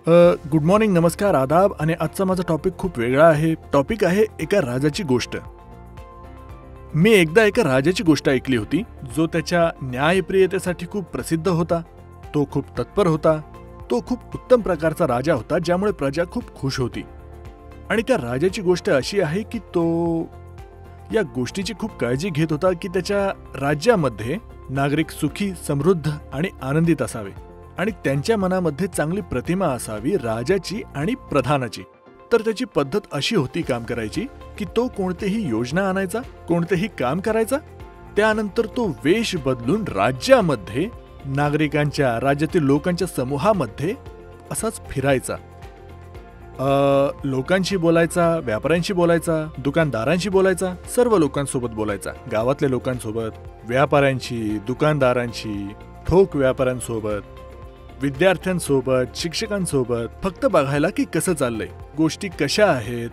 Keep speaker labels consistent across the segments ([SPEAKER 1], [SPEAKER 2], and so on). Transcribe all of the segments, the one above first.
[SPEAKER 1] Good morning, नमस्कार, आदाब. आणि आजचा माझा टॉपिक खूप वेगळा आहे. टॉपिक आहे एका राजाची गोष्ट. मी एकदा एका राजाची गोष्ट ऐकली होती जो त्याच्या न्यायप्रियतेसाठी खूप प्रसिद्ध होता. तो खूप तत्पर होता. तो खूप उत्तम प्रकारचा राजा होता ज्यामुळे प्रजा खूप खुश होती. आणि त्या राजाची गोष्ट अशी आहे की तो या गोष्टीची खूप काळजी घेत होता की त्याच्या राज्यामध्ये नागरिक सुखी, समृद्ध आणि आनंदित असावे आणि त्यांच्या मनामध्ये चांगली प्रतिमा असावी राजाची आणि प्रधानाची. तर त्याची पद्धत अशी होती काम करायची की तो कोणतीही योजना आणायचा, कोणतेही काम करायचा, त्यानंतर तो वेश बदलून राज्यामध्ये नागरिकांच्या, राज्यातील लोकांच्या समूहामध्ये असाच फिरायचा. लोकांशी बोलायचा, व्यापाऱ्यांशी बोलायचा, दुकानदारांशी बोलायचा, सर्व लोकांसोबत बोलायचा. गावातल्या लोकांसोबत, व्यापाऱ्यांशी, दुकानदारांशी, ठोक व्यापाऱ्यांसोबत, विद्यार्थ्यांसोबत, शिक्षकांसोबत, फक्त बघायला की कसं चाललंय, गोष्टी कशा आहेत,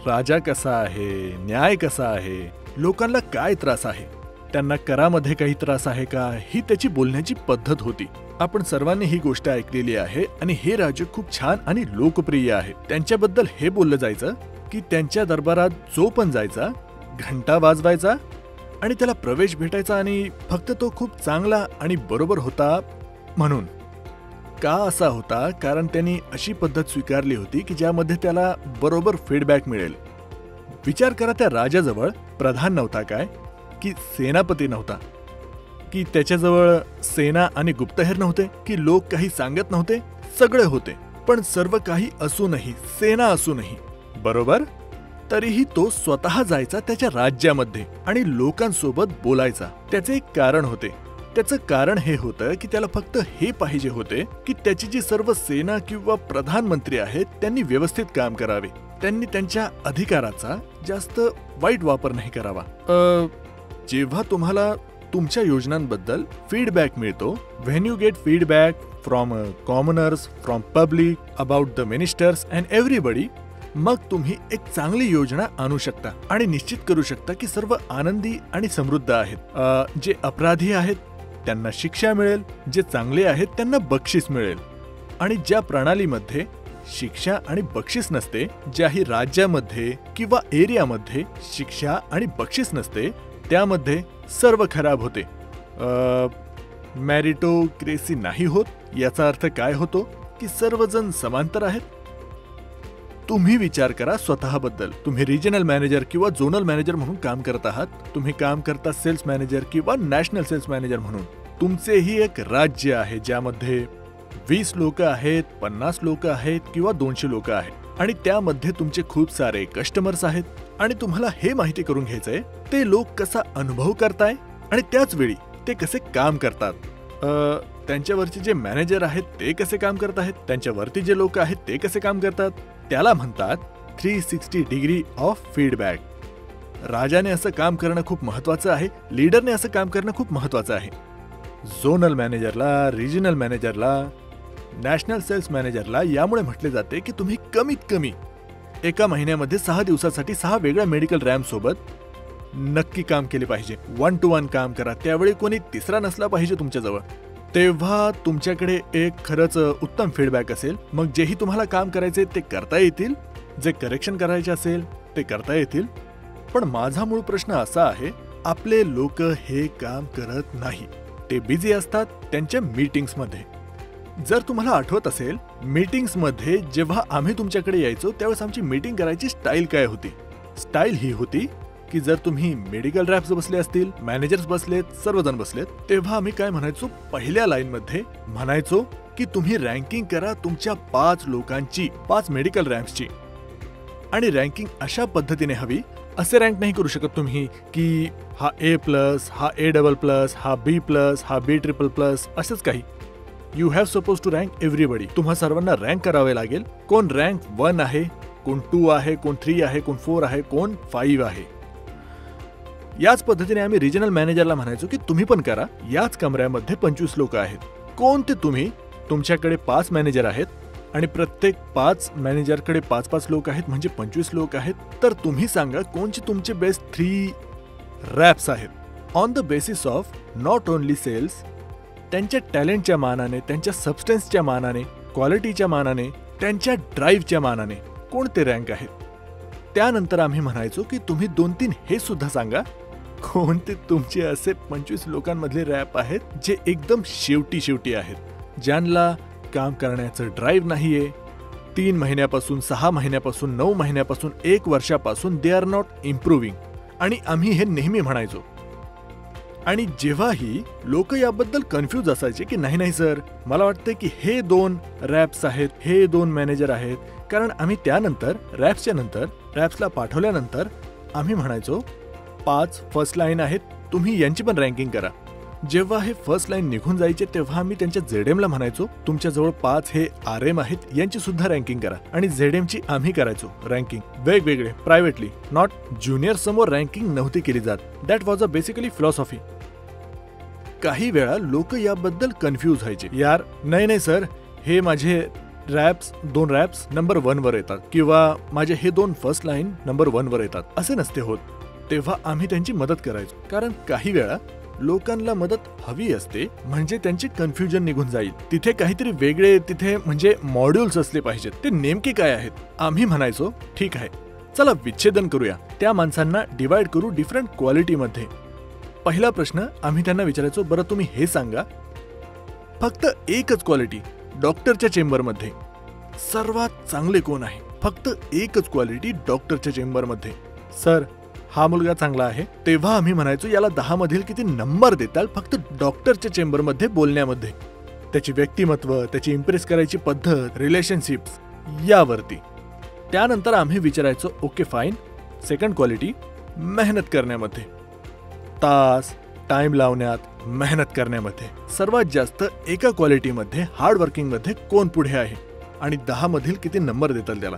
[SPEAKER 1] राजा कसा आहे, न्याय कसा आहे, लोकांना काय त्रास आहे, त्यांना करामध्ये काही त्रास आहे का, ही त्याची बोलण्याची पद्धत होती. आपण सर्वांनी ही गोष्ट ऐकलेली आहे आणि हे राजे खूप छान आणि लोकप्रिय आहेत. त्यांच्याबद्दल हे बोललं जायचं की त्यांच्या दरबारात जो पण जायचा घंटा वाजवायचा आणि त्याला प्रवेश भेटायचा आणि फक्त तो खूप चांगला आणि बरोबर होता म्हणून. का असा होता? कारण त्यांनी अशी पद्धत स्वीकारली होती की ज्यामध्ये त्याला बरोबर फीडबॅक मिळेल. विचार करा, त्या राजाजवळ प्रधान नव्हता काय, की सेनापती नव्हता, की त्याच्याजवळ सेना आणि गुप्तहेर नव्हते, की लोक काही सांगत नव्हते, सगळे होते. पण सर्व काही असूनही, सेना असूनही, बरोबर, तरीही तो स्वतः जायचा त्याच्या राज्यामध्ये आणि लोकांसोबत बोलायचा. त्याचे एक कारण होते. त्याचं कारण हे होतं की त्याला फक्त हे पाहिजे होते की त्याची जी सर्व सेना किंवा प्रधानमंत्री आहेत त्यांनी व्यवस्थित काम करावे. त्यांनी त्यांच्या अधिकाराचा जास्त वाईट वापर नाही करावा. जेव्हा तुम्हाला तुमच्या योजनांबद्दल फीडबॅक मिळतो, when you get feedback from commoners, from public, about the ministers and everybody, मग तुम्ही एक चांगली योजना आणू शकता आणि निश्चित करू शकता की सर्व आनंदी आणि समृद्ध आहेत. जे अपराधी आहेत त्यांना शिक्षा मिळेल, जे चांगले आहेत त्यांना बक्षीस मिळेल. आणि ज्या प्रणालीमध्ये शिक्षा आणि बक्षीस नसते, ज्याही राज्यामध्ये किंवा एरियामध्ये शिक्षा आणि बक्षीस नसते, त्यामध्ये सर्व खराब होते. मॅरिटोक्रेसी नाही होत. याचा अर्थ काय होतो की सर्वजण समांतर आहेत. तुम्ही विचार करा स्वतःबद्दल. तुम्ही रिजनल मॅनेजर किंवा झोनल मॅनेजर म्हणून काम करत आहात. तुम्ही काम करता सेल्स मॅनेजर किंवा नॅशनल सेल्स मॅनेजर म्हणून. तुमचेही एक राज्य आहे ज्यामध्ये 20 लोक आहेत, 50 लोक आहेत किंवा 200 लोक आहेत आणि त्यामध्ये तुमचे खूप सारे कस्टमर्स आहेत आणि तुम्हाला हे माहिती करून घ्यायचंय ते लोक कसा अनुभव करताय आणि त्याच वेळी ते कसे काम करतात. त्यांच्यावरचे जे मॅनेजर आहेत ते कसे काम करत आहेत, त्यांच्यावरती जे लोक आहेत ते कसे काम करतात, त्याला म्हणतात 360 डिग्री ऑफ फीडबॅक. राजाने असं काम करणं खूप महत्वाचं आहे. लीडरने असं काम करणं खूप महत्वाचं आहे. झोनल मॅनेजरला, रिजनल मॅनेजरला, नॅशनल सेल्स मॅनेजरला यामुळे म्हटले जाते की तुम्ही कमीत कमी एका महिन्यामध्ये 6 दिवसासाठी 6 वेगळ्या मेडिकल रॅम्प सोबत नक्की काम केले पाहिजे. 1 to 1 काम करा. त्यावेळी कोणी तिसरा नसला पाहिजे तुमच्याजवळ. तेव्हा तुमच्याकडे एक खरंच उत्तम फीडबॅक असेल. मग जेही तुम्हाला काम करायचे ते करता येतील, जे करेक्शन करायचे असेल ते करता येतील. पण माझा मूळ प्रश्न असा आहे, आपले लोक हे काम करत नाही. ते बिझी असतात त्यांच्या मीटिंग्समध्ये. जर तुम्हाला आठवत असेल, मीटिंग्समध्ये जेव्हा आम्ही तुमच्याकडे यायचो त्यावेळेस आमची मीटिंग करायची स्टाईल काय होती? स्टाईल ही होती की जर तुम्ही मेडिकल रॅप्स बसले असतील, मॅनेजर्स बसलेत, सर्वजण बसलेत, तेव्हा आम्ही काय म्हणायचो, पहिल्या लाईनमध्ये म्हणायचो की तुम्ही रँकिंग करा तुमच्या 5 लोकांची, 5 मेडिकल रॅम्प्सची. आणि रँकिंग अशा पद्धतीने हवी. असे रँक नाही करू शकत तुम्ही की हा A+, हा A++, हा B+, हा B++, असंच काही. You have suppose to rank everybody. तुम्हा सर्वांना रँक करावे लागेल. कोण रँक 1 आहे, कोण 2 आहे, कोण 3 आहे, कोण 4 आहे, कोण 5 आहे. याच पद्धतीने आम्ही रिजनल मॅनेजरला म्हणायचो की तुम्ही पण करा. याच कमऱ्यामध्ये 25 लोक आहेत. कोण ते तुम्ही? तुमच्याकडे 5 मॅनेजर आहेत आणि प्रत्येक 5 मॅनेजरकडे 5-5 लोक आहेत, म्हणजे 25 लोक आहेत. तर तुम्ही सांगा कोणचे तुमचे बेस्ट 3 रॅप्स आहेत. On the basis of not only sales, त्यांच्या टॅलेंटच्या मानाने, त्यांच्या सबस्टन्सच्या मानाने क्वालिटीच्या मानाने, त्यांच्या ड्राईव्हच्या मानाने कोणते रँक आहेत. त्यानंतर आम्ही म्हणायचो की तुम्ही 2-3 हे सुद्धा सांगा, कोणते तुमचे असे 25 लोकांमधले रॅप आहेत जे एकदम शेवटी आहेत, ज्यांना काम करण्याचं ड्राईव्ह नाहीये. 3 महिन्यापासून, 6 महिन्यापासून, 9 महिन्यापासून, 1 वर्षापासून दे आर नॉट इम्प्रूव्हिंग. आणि आम्ही हे नेहमी म्हणायचो. आणि जेव्हाही लोक याबद्दल कन्फ्यूज असायचे की नाही सर, मला वाटतं की हे 2 रॅप्स आहेत, हे 2 मॅनेजर आहेत, कारण आम्ही त्यानंतर रॅप्सला पाठवल्यानंतर आम्ही म्हणायचो 5 फर्स्ट लाईन आहेत, तुम्ही यांची पण रँकिंग करा. जेव्हा हे फर्स्ट लाईन निघून जायचे तेव्हा आम्ही त्यांच्या झेडएमला म्हणायचो तुमच्याजवळ 5 हे आरएम आहेत, यांची सुद्धा रँकिंग करा. आणि झेडएमची आम्ही करायचो रँकिंग वेगवेगळे प्रायव्हेटली, नॉट ज्युनियर समोर रँकिंग नव्हती केली जात. That was a basically philosophy. काही वेळा लोक याबद्दल कन्फ्यूज व्हायचे, यार नाही सर, हे माझे 2 रॅप्स नंबर 1 वर येतात, किंवा माझे हे 2 फर्स्ट लाईन नंबर 1 वर येतात. असे नसते होत. तेव्हा आम्ही त्यांची मदत करायचो, कारण काही वेळा लोकांना मदत हवी असते, म्हणजे त्यांचे कन्फ्युजन निघून जाईल. तिथे काहीतरी वेगळे, तिथे म्हणजे मॉड्यूल्स असले पाहिजेत. ते नेमके काय आहेत? आम्ही म्हणायचो ठीक आहे, चला विच्छेदन करूया, त्या माणसांना डिवाइड करू डिफरंट क्वालिटीमध्ये. पहिला प्रश्न आम्ही त्यांना विचारायचो, बरं तुम्ही हे सांगा, फक्त एकच क्वालिटी डॉक्टरच्या चेंबरमध्ये सर्वात चांगले कोण आहे? फक्त एकच क्वालिटी डॉक्टरच्या चेंबरमध्ये. सर, हा मुलगा चांगला आहे. तेव्हा आम्ही म्हणायचो याला 10 मधील किती नंबर देताल फक्त डॉक्टरच्या चेंबरमध्ये बोलण्यामध्ये, त्याची व्यक्तिमत्व, त्याची इम्प्रेस करायची पद्धत, रिलेशनशिप्स यावरती. त्यानंतर आम्ही विचारायचो ओके फाईन, सेकंड क्वालिटी मेहनत करण्यामध्ये, तास टाइम लावण्यात, मेहनत करण्यामध्ये सर्वात जास्त एका क्वालिटीमध्ये हार्डवर्किंग मध्ये कोण पुढे आहे आणि 10 मधील किती नंबर देताल त्याला.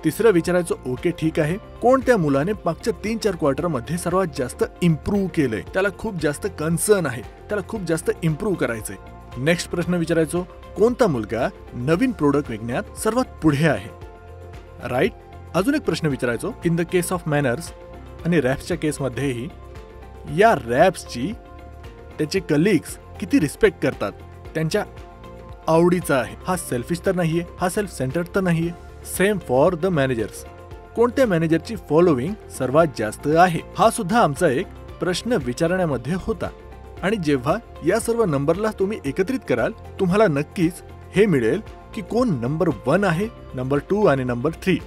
[SPEAKER 1] तिसरं विचारायचो ओके ठीक आहे, कोणत्या मुलाने मागच्या 3-4 क्वार्टरमध्ये सर्वात जास्त इम्प्रूव्ह केलंय, त्याला खूप जास्त कन्सर्न आहे, त्याला खूप जास्त इम्प्रूव्ह करायचंय. नेक्स्ट प्रश्न विचारायचो कोणता मुलगा नवीन प्रोडक्ट विकण्यात सर्वात पुढे आहे. राईट. अजून एक प्रश्न विचारायचो, in the case of manners आणि रॅप्सच्या केसमध्येही, या रॅप्सची त्याचे कलिग्स किती रिस्पेक्ट करतात, त्यांच्या आवडीचा आहे, हा सेल्फिश तर नाहीये, हा सेल्फ सेंटर्ड तर नाहीये. सेम फॉर द मॅनेजर्स, कोणत्या मॅनेजरची फॉलोविंग सर्वात जास्त आहे, हा सुद्धा आमचा एक प्रश्न विचारण्यामध्ये होता. आणि जेव्हा या सर्व नंबरला तुम्ही एकत्रित कराल, तुम्हाला नक्कीच हे मिळेल की कोण नंबर 1 आहे, नंबर 2 आणि नंबर 3.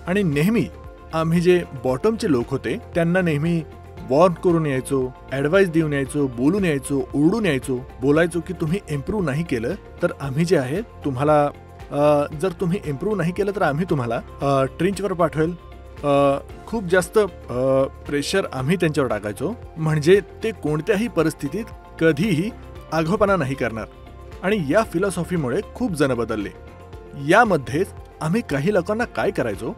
[SPEAKER 1] आणि नेहमी आम्ही जे बॉटमचे लोक होते त्यांना नेहमी वॉर्न करून यायचो, ऍडवाइस देऊन यायचो, बोलून यायचो, ओरडून यायचो, बोलायचो की तुम्ही इम्प्रूव्ह नाही केलं तर आम्ही जे आहे तुम्हाला, जर तुम्ही इम्प्रूव्ह नाही केलं तर आम्ही तुम्हाला ट्रेंचवर पाठवेल. खूप जास्त प्रेशर आम्ही त्यांच्यावर टाकायचो, म्हणजे ते कोणत्याही परिस्थितीत कधीही आघावपणा नाही करणार. आणि या फिलॉसॉफीमुळे खूप जण बदलले. यामध्येच आम्ही काही लोकांना काय करायचो,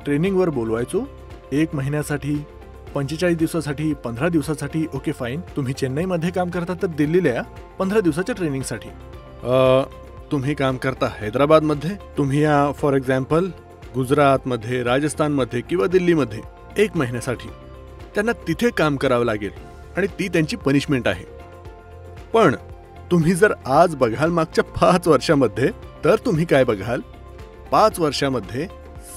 [SPEAKER 1] ट्रेनिंगवर बोलवायचो 1 महिन्यासाठी, 45 दिवसासाठी, 15 दिवसासाठी. ओके फाईन, तुम्ही चेन्नईमध्ये काम करता तर दिल्लीला या 15 दिवसाच्या ट्रेनिंगसाठी. तुम्ही काम करता हैदराबादमध्ये, तुम्ही या फॉर एक्झाम्पल गुजरातमध्ये, राजस्थानमध्ये किंवा दिल्लीमध्ये 1 महिन्यासाठी. त्यांना तिथे काम करावं लागेल आणि ती त्यांची पनिशमेंट आहे. पण तुम्ही जर आज बघाल मागच्या 5 वर्षामध्ये, तर तुम्ही काय बघाल, 5 वर्षामध्ये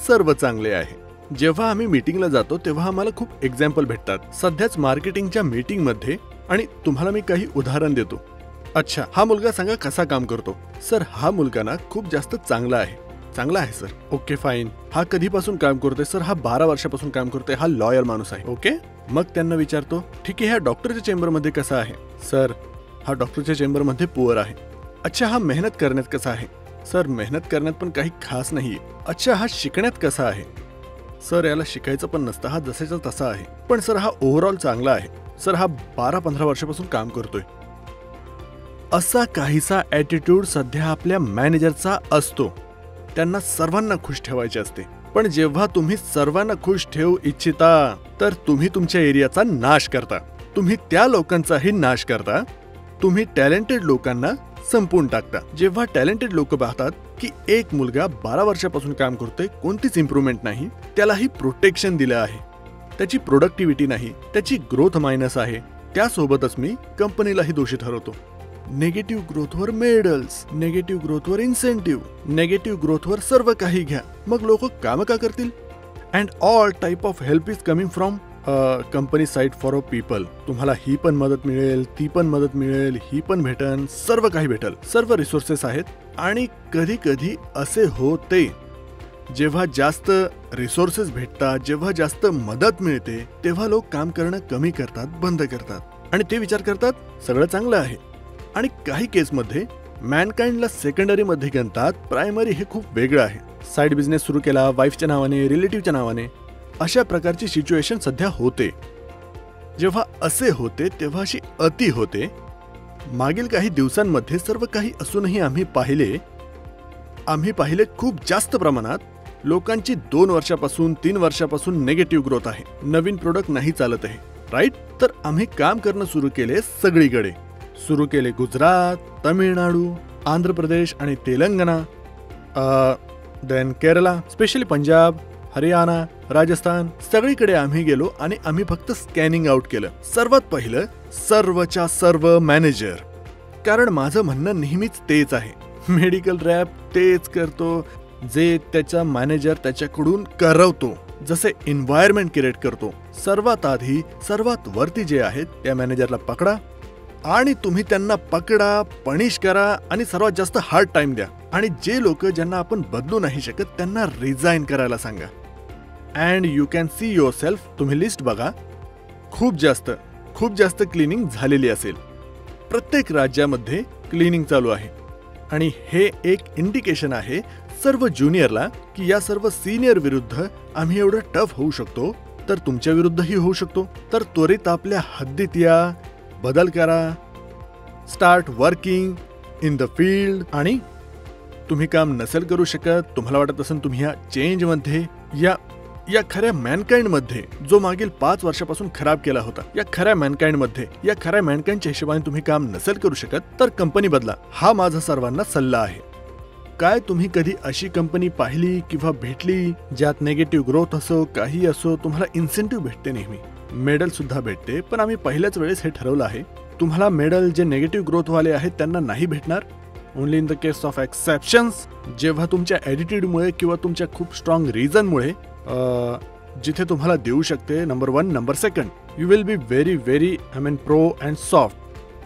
[SPEAKER 1] सर्व चांगले आहे. जेव्हा आम्ही मीटिंगला जातो तेव्हा आम्हाला खूप एक्झाम्पल भेटतात. सध्याच मार्केटिंगच्या मीटिंगमध्ये, आणि तुम्हाला मी काही उदाहरण देतो. अच्छा, हा मुलगा सांगा कसा काम करतो. सर, हा मुलगा ना खूप जास्त चांगला आहे. चांगला आहे सर. Okay fine. हा कधीपासून काम करतोय. सर, हा 12 वर्षापासून काम करतोय. हा लॉयर माणूस आहे. ओके. मग त्यांना विचारतो, ठीक आहे, ह्या डॉक्टरच्या चेंबरमध्ये कसा आहे. सर, हा डॉक्टरच्या चेंबरमध्ये पुअर आहे. अच्छा, हा मेहनत करण्यात कसा आहे. सर, मेहनत करण्यात पण काही खास नाहीये. अच्छा, हा शिकण्यात कसा आहे. सर, याला शिकायचं पण नसतं, हा जसाचा तसा आहे. पण सर, हा ओव्हरऑल चांगला आहे. सर, हा 12-15 वर्षापासून काम करतोय. असा काहीसा ॲटिट्यूड सध्या आपल्या मॅनेजरचा असतो. त्यांना सर्वांना खुश ठेवायचे असते. पण जेव्हा तुम्ही सर्वांना खुश ठेवू इच्छिता तर तुम्ही तुमच्या एरियाचा नाश करता, तुम्ही त्या लोकांचाही नाश करता, तुम्ही टॅलेंटेड लोकांना संपवून टाकता. जेव्हा टॅलेंटेड लोक पाहतात की एक मुलगा 12 वर्षापासून काम करतोय, कोणतीच इम्प्रूव्हमेंट नाही, त्यालाही प्रोटेक्शन दिलं आहे, त्याची प्रोडक्टिव्हिटी नाही, त्याची ग्रोथ मायनस आहे, त्यासोबतच मी कंपनीलाही दोषी ठरवतो. निगेटिव्ह ग्रोथवर मेडल्स, निगेटिव्ह ग्रोथवर इन्सेंटिव्ह, निगेटिव्ह ग्रोथवर सर्व काही घ्या. मग लोक काम का करतील? And all type of help is coming from company side for a people. तुम्हाला ही पण मदत मिळेल, ती पण मदत मिळेल, ही पण भेटन, सर्व काही भेटल, सर्व रिसोर्सेस आहेत. आणि कधी कधी असे होते जेव्हा जास्त रिसोर्सेस भेटतात, जेव्हा जास्त मदत मिळते, तेव्हा लोक काम करणं कमी करतात, बंद करतात आणि ते विचार करतात सगळं चांगलं आहे. आणि काही केसमध्ये मॅनकाइंडला सेकंडरी मध्ये गणतात, प्रायमरी हे खूप वेगळं आहे. साईड बिझनेस सुरू केला वाईफच्या नावाने, रिलेटिव्हच्या नावाने, अशा प्रकारची सिच्युएशन सध्या होते. जेव्हा असे होते तेव्हा अशी अति होते. मागील काही दिवसांमध्ये सर्व काही असूनही आम्ही पाहिले खूप जास्त प्रमाणात लोकांची 2 वर्षापासून 3 वर्षापासून निगेटिव्ह ग्रोथ आहे. नवीन प्रोडक्ट नाही चालत आहे, राईट? तर आम्ही काम करणं सुरू केले सगळीकडे. सुरू केले गुजरात, तामिळनाडू, आंध्र प्रदेश आणि तेलंगणा, देन केरला, स्पेशली पंजाब, हरियाणा, राजस्थान, सगळीकडे आम्ही गेलो आणि आम्ही फक्त स्कॅनिंग आउट केलं. सर्वात पहिलं सर्वच्या सर्व मॅनेजर. कारण माझं म्हणणं नेहमीच तेच आहे, मेडिकल रॅप तेच करतो जे त्याचा मॅनेजर त्याच्याकडून करवतो, जसे एन्व्हायरमेंट क्रिएट करतो. सर्वात आधी सर्वात वरती जे आहेत त्या मॅनेजरला पकडा आणि तुम्ही त्यांना पकडा, पनिश करा आणि सर्वात जास्त हार्ड टाइम द्या. आणि जे लोक ज्यांना आपण बदलू नाही शकत त्यांना रिझाईन करायला सांगा. And you can see your self. तुम्ही लिस्ट बघा, खूप जास्त क्लिनिंग झालेली असेल. प्रत्येक राज्यामध्ये क्लिनिंग चालू आहे आणि हे एक इंडिकेशन आहे सर्व ज्युनियरला की या सर्व सिनियर विरुद्ध आम्ही एवढं टफ होऊ शकतो, तर तुमच्या विरुद्धही होऊ शकतो. तर त्वरित आपल्या हद्दीत या, बदल करा, start working in the field. आणि तुम्ही काम नसेल करू शकत, तुम्हाला वाटत असेल तुम्ही या चेंज मध्ये, या खऱ्या मॅनकाइंड मध्ये जो मागील 5 वर्षापासून खराब केला होता, या खऱ्या मॅनकाइंडच्या हिशोबाने तुम्ही काम नसेल करू शकत, तर कंपनी बदला. हा माझा सर्वांना सल्ला आहे. काय तुम्ही कधी अशी कंपनी पाहिली किंवा भेटली ज्यात निगेटिव्ह ग्रोथ असो, काही असो, तुम्हाला इन्सेंटिव्ह भेटते, नेहमी मेडल सुद्धा भेटते, पण आम्ही पहिल्याच वेळेस हे ठरवलं आहे तुम्हाला मेडल जे निगेटिव्ह ग्रोथ वाले आहेत त्यांना नाही भेटणार. Only in the case of exceptions, जेव्हा तुमच्या ॲटिट्यूडमुळे किंवा तुमच्या खूप स्ट्रॉंग रिझनमुळे जिथे तुम्हाला देऊ शकते. Number 1, number 2, you will be very pro and soft.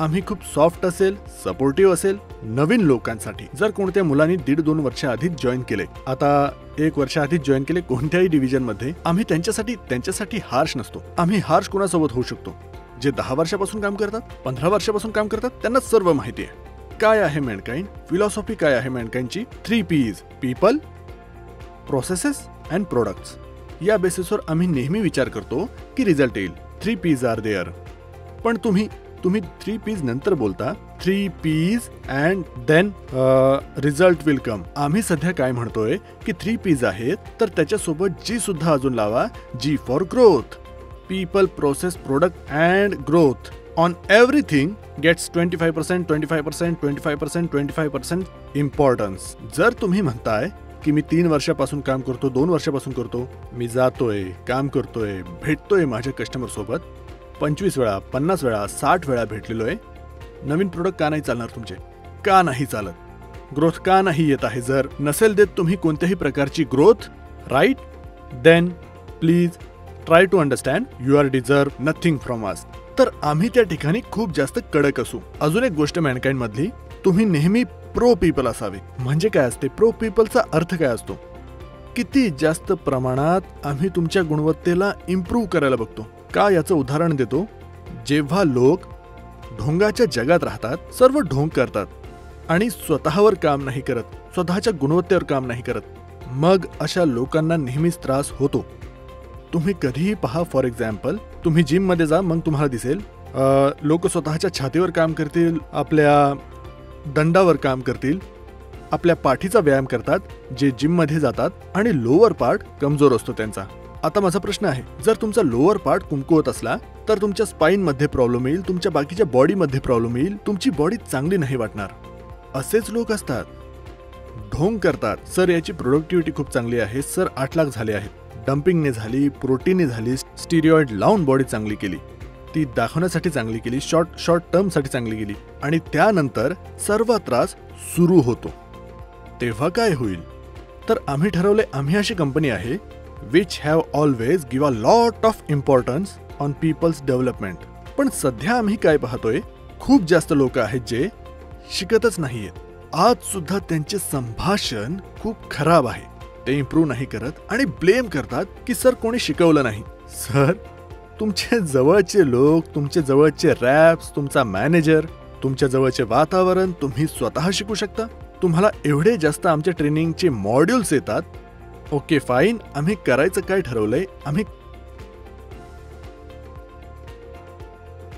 [SPEAKER 1] आम्ही खूप सॉफ्ट असेल, सपोर्टिव्ह असेल नवीन लोकांसाठी. जर कोणत्या मुलांनी 1.5-2 वर्ष आधीच जॉईन केले, आता 1 वर्ष आधीच जॉईन केले कोणत्याही डिव्हिजन मध्ये, आम्ही त्यांच्यासाठी हार्श नसतो. आम्ही हार्श कोणासोबत होऊ शकतो? जे 10 वर्षापासून काम करतात, 15 वर्षापासून काम करतात, त्यांना सर्व माहिती आहे काय आहे मॅनकाइंड, फिलॉसॉफी काय आहे मॅनकाइंडची. 3 P's, people, processes and products. या बेसिसवर आम्ही नेहमी विचार करतो की रिझल्ट येईल. 3 P's आर देअर. पण तुम्ही 3 P's नंतर बोलता 3 P's and then result will come. आम्ही सध्या काय म्हणतोय की 3 P's आहेत, तर त्याच्यासोबत G सुद्धा अजून लावा. G for growth. People, process, product and growth. On everything gets 25% importance. जर तुम्ही म्हणताय की मी 3 वर्षापासून काम करतो, 2 वर्षापासून करतो, मी जातोय, काम करतोय, भेटतोय माझ्या कस्टमर सोबत 25 वेळा, 50 वेळा, 60 वेळा भेटलेलो आहे, नवीन प्रोडक्ट का नाही चालणार तुमचे? का नाही चालत? ग्रोथ का नाही येत आहे? जर नसेल देत तुम्ही कोणत्याही प्रकारची growth, right, then please try to understand you are deserve nothing from us. तर आम्ही त्या ठिकाणी खूप जास्त कडक असू. अजून एक गोष्ट मॅनकाइंड मधली, तुम्ही नेहमी प्रो पीपल असावे. म्हणजे काय असते प्रो पीपलचा अर्थ काय असतो? किती जास्त प्रमाणात आम्ही तुमच्या गुणवत्तेला इम्प्रूव्ह करायला बघतो. का याचं उदाहरण देतो. जेव्हा लोक ढोंगाच्या जगात राहतात, सर्व ढोंग करतात आणि स्वतःवर काम नाही करत, स्वतःच्या गुणवत्तेवर काम नाही करत, मग अशा लोकांना नेहमीच त्रास होतो. तुम्ही कधीही पहा, फॉर एक्झाम्पल तुम्ही जिम मध्ये जा, मग तुम्हाला दिसेल लोक स्वतःच्या छातीवर काम करतील, आपल्या दंडावर काम करतील, आपल्या पाठीचा व्यायाम करतात जे जिम मध्ये जातात आणि लोअर पार्ट कमजोर असतो त्यांचा. आता माझा प्रश्न आहे, जर तुमचा लोअर पार्ट कमकुवत असला तर तुमच्या स्पाइन मध्ये प्रॉब्लेम येईल, तुमच्या बाकीच्या बॉडी मध्ये प्रॉब्लेम येईल, तुमची बॉडी चांगली नाही वाटणार. असेच लोक असतात, ढोंग करतात. सर याची प्रोडक्टिव्हिटी खूप चांगली आहे, सर 8 लाख झाले आहेत, डम्पिंगने झाली, प्रोटीनने झाली, स्टिरॉइड लावून बॉडी चांगली केली. ती दाखवण्यासाठी चांगली केली, शॉर्ट टर्मसाठी चांगली गेली, आणि त्यानंतर सर्व त्रास सुरू होतो. तेव्हा काय होईल? तर आम्ही ठरवले आम्ही अशी कंपनी आहे which have always give a lot of importance on people's development. पण सध्या आम्ही काय पाहतोय, खूप जास्त लोक आहेत जे शिकतच नाहीयेत. आज सुद्धा त्यांचे संभाषण खूप खराब आहे. ते इम्प्रूव्ह नाही करत आणि ब्लेम करतात की सर कोणी शिकवलं नाही. सर, तुमचे जवळचे लोक, तुमचे जवळचे रॅप्स, तुमचा मॅनेजर, तुमच्या जवळचे वातावरण तुम्ही स्वतः शिकू शकता. तुम्हाला एवढे जास्त आमच्या ट्रेनिंगचे मॉड्यूल्स येतात. ओके फाईन, आम्ही करायचं काय ठरवलंय, आम्ही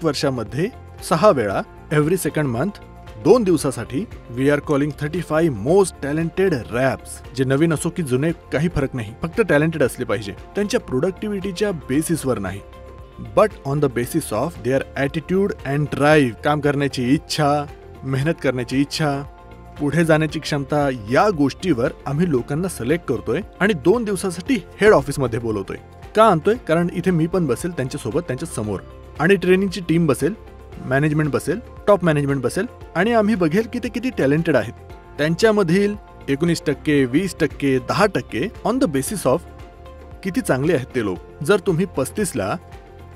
[SPEAKER 1] वर्षामध्ये 6 वेळा एव्हरी सेकंड मंथ 2 दिवसासाठी we are calling 35 most talented reps. जे नवीन असो की जुने काही फरक नाही, फक्त टॅलेंटेड असले पाहिजे. त्यांच्या प्रोडक्टिव्हिटीच्या बेसिसवर नाही, but on the basis of their attitude and drive. काम करण्याची इच्छा, मेहनत करण्याची इच्छा, पुढे जाण्याची क्षमता, या गोष्टीवर आम्ही लोकांना सिलेक्ट करतोय आणि 2 दिवसासाठी हेड ऑफिसमध्ये बोलवतोय. का आणतोय? कारण इथे मी पण बसेल त्यांच्यासोबत, त्यांच्या समोर, आणि ट्रेनिंगची टीम बसेल, मॅनेजमेंट बसेल, टॉप मॅनेजमेंट बसेल, आणि आम्ही बघेल की ते किती टॅलेंटेड आहेत. त्यांच्यामधील 19%, 20%, 10% ऑन द बेसिस ऑफ किती चांगले आहेत ते लोक. जर तुम्ही 35ला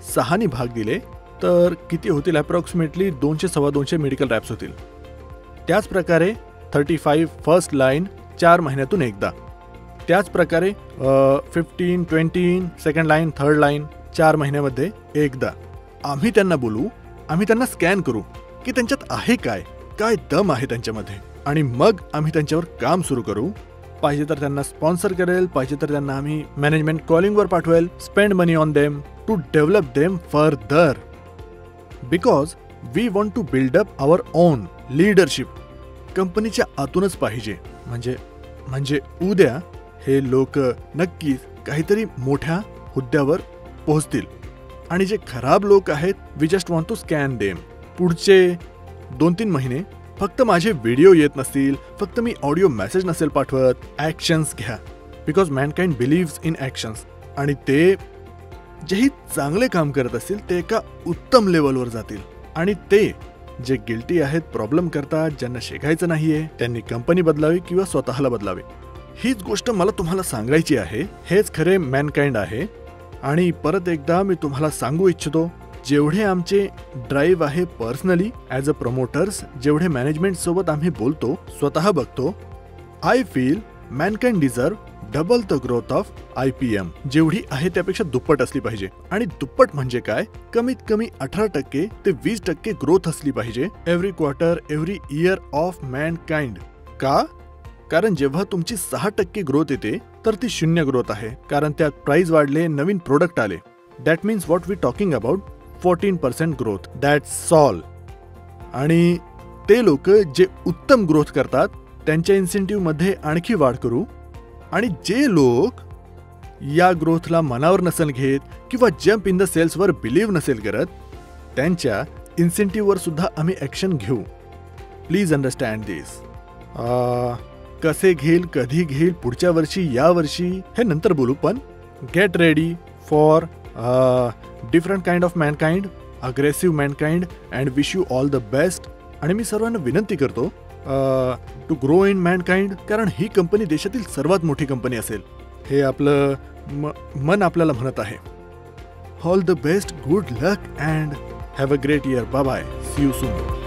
[SPEAKER 1] 6 भाग दिले तर किती होतील? अप्रॉक्सिमेटली 200-250 मेडिकल रॅप्स होतील. त्याच प्रकारे 35 फर्स्ट लाईन 4 महिन्यातून एकदा. त्याच प्रकारे 15-20 सेकंड लाईन, थर्ड लाईन 4 महिन्यामध्ये एकदा. आम्ही त्यांना बोलू, आम्ही त्यांना स्कॅन करू की त्यांच्यात आहे काय, काय दम आहे त्यांच्यामध्ये, आणि मग आम्ही त्यांच्यावर काम सुरू करू. पाहिजे तर त्यांना स्पॉन्सर करेल, पाहिजे तर त्यांना आम्ही मॅनेजमेंट कॉलिंगवर पाठवेल. Spend money on them to develop them further, because we want to build up our own leadership. कंपनीच्या आतूनच पाहिजे, म्हणजे उद्या हे लोक नक्कीच काहीतरी मोठ्या हुद्द्यावर पोहोचतील. आणि जे खराब लोक आहेत, we just want to scan them. पुढचे 2-3 महिने फक्त माझे व्हिडिओ येत नसतील, फक्त मी ऑडिओ मेसेज नसेल पाठवत, ॲक्शन्स घ्या, because Mankind believes in actions. आणि ते जेही चांगले काम करत असतील ते एका उत्तम लेवलवर जातील. आणि ते जे गिल्टी आहेत, प्रॉब्लेम करतात, ज्यांना शिकायचं नाहीये, त्यांनी कंपनी बदलावी किंवा स्वतःला बदलावे. हीच गोष्ट मला तुम्हाला सांगायची आहे. हेच खरे मॅनकाइंड आहे. आणि परत एकदा मी तुम्हाला सांगू इच्छितो, जेवढे आमचे ड्राईव्ह आहे पर्सनली ॲज अ प्रमोटर्स, जेवढे मॅनेजमेंट सोबत आम्ही बोलतो, स्वतः बघतो, I feel Mankind deserve double the growth of IPM. जेवढी आहे त्यापेक्षा दुप्पट असली पाहिजे. आणि दुप्पट म्हणजे काय? कमीत कमी 18% ते 20% ग्रोथ असली पाहिजे every quarter, every year of Mankind. का? कारण जेव्हा तुमची 6% ग्रोथ येते तर ती 0 ग्रोथ आहे, कारण त्यात प्राइस वाढले, नवीन प्रोडक्ट आले. That means what we talking about 14% growth. That's all. आणि ते लोक जे उत्तम ग्रोथ करतात त्यांच्या इन्सेंटिव्ह मध्ये आणखी वाढ करू. आणि जे लोक या ग्रोथला मनावर नसेल घेत किंवा जम्प इन द सेल्सवर बिलीव्ह नसेल करत, त्यांच्या इन्सेंटिव्हवर सुद्धा आम्ही ॲक्शन घेऊ. प्लीज अंडरस्टँड दिस. कसे घेईल, कधी घेईल, पुढच्या वर्षी, या वर्षी, हे नंतर बोलू. पण get ready for different kind of Mankind, aggressive Mankind, and wish you all the best. आणि मी सर्वांना विनंती करतो टू ग्रो इन मॅनकाइंड, कारण ही कंपनी देशातील सर्वात मोठी कंपनी असेल, हे आपलं मन आपल्याला म्हणत आहे. All the best, good luck, and have a great year. Bye bye, see you soon.